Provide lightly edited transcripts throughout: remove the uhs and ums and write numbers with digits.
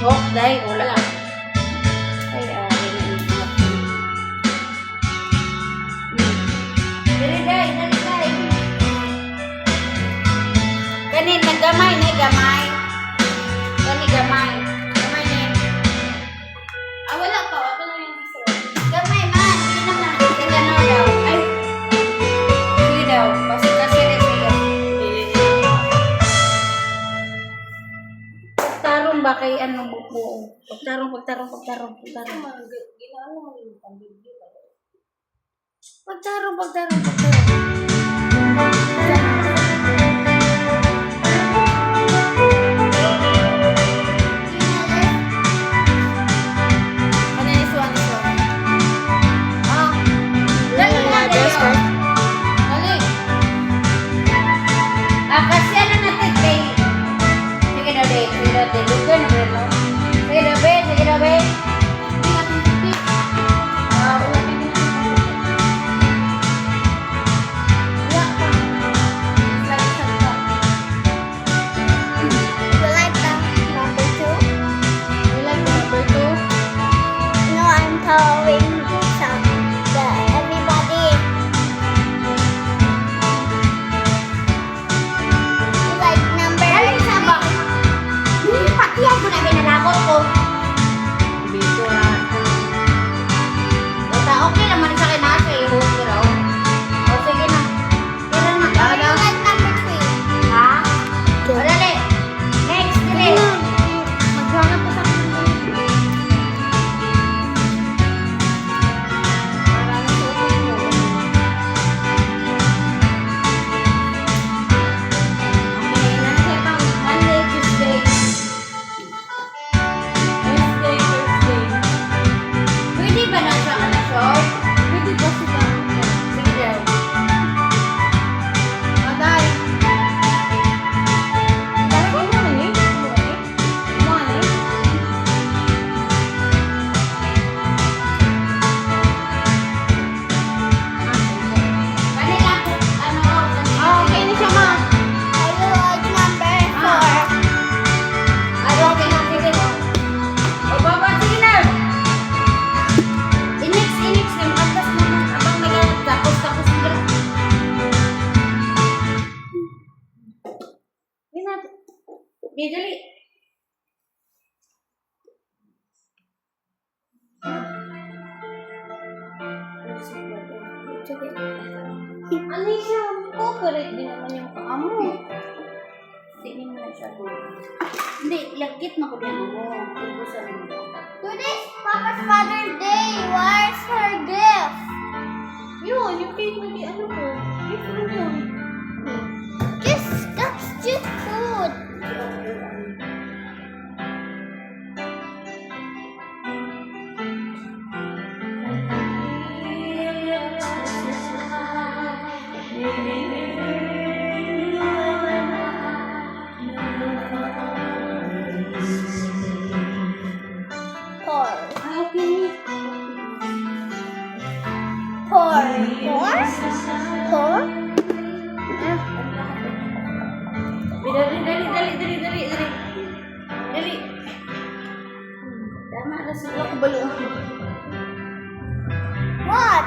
Coke, dahil wala. Ay, dali, dali, dali, dali. Ganin, naggamay na, gamay. Gani, gamay. Gamay na. Wala pa. Ako lang yung gusto. Gamay man, hindi naman. Sige daw. Ay. Sige daw. Basta kasi rin siya. Pagtarong ba kay ano buo? Pagtarong. Ginawa mo yung pambibyo pa. Pagtarong. Ano yung suwan? Ah, dali na, dali. Dali. Kasi ano natin kay... Sige na, dali. Lugan na, no? Sige na, be. Ah, wala ka din. Wala ka. Slide ka. You like the number 2? You like number 2? No, I'm telling some everybody. You like number Dali na ba? Hindi, pati ako na binalabot ko. Dito na. Basta okay naman sa akin na sa iyo. O sige na. Tira na. You like number 3? Ha? O dali. Next, dali. Maghanap ko sa Okay, nasa pang Monday, Tuesday. Wednesday, Thursday. Pwede ba na siya ano short? Pwede ba sila? Sige daw. Aday. Talaga naman eh. Kumani. Kanila po, ano, kanila. Okay na siya, ma. I like number 4. Ay, okay na, sige daw. O, baba, sige na. Inix na yung atas naman. Abang tapos na. Hindi natin. Hindi, dali. Ano siya? Cooperate din naman yung paa mo. Hindi mo na siya doon. Hindi, lagkit na ko din mo. Ibusan mo. Today's Papa's Father's Day. Where's her gift? Yun, yung cake na di ano ko. Cake na yun. That's just food. Four. Four. Four? Dali. Dali. Tama na sila ko balong. What?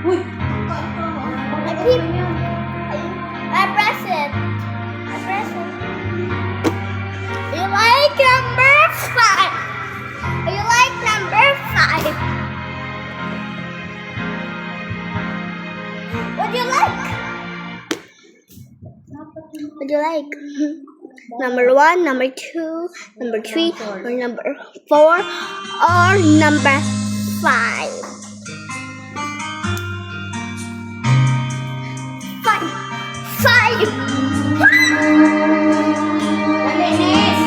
Uy! I keep. I press it. You like number 5? You like number 5? What do you like? What do you like? Number 1, number 2, number 3, or number 4, or number 5? 5! Dali, Nes!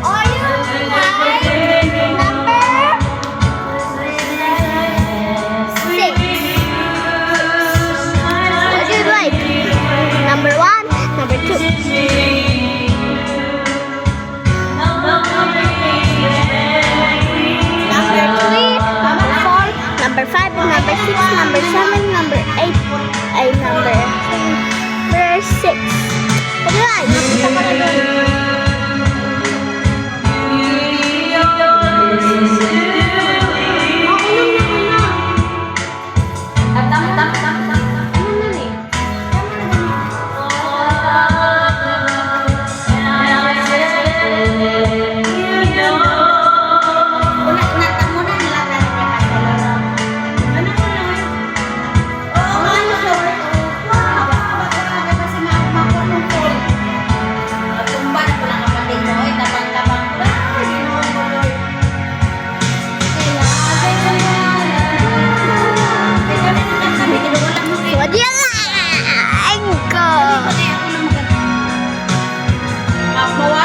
Are you like number 6? What do you like? Number 1, Mawala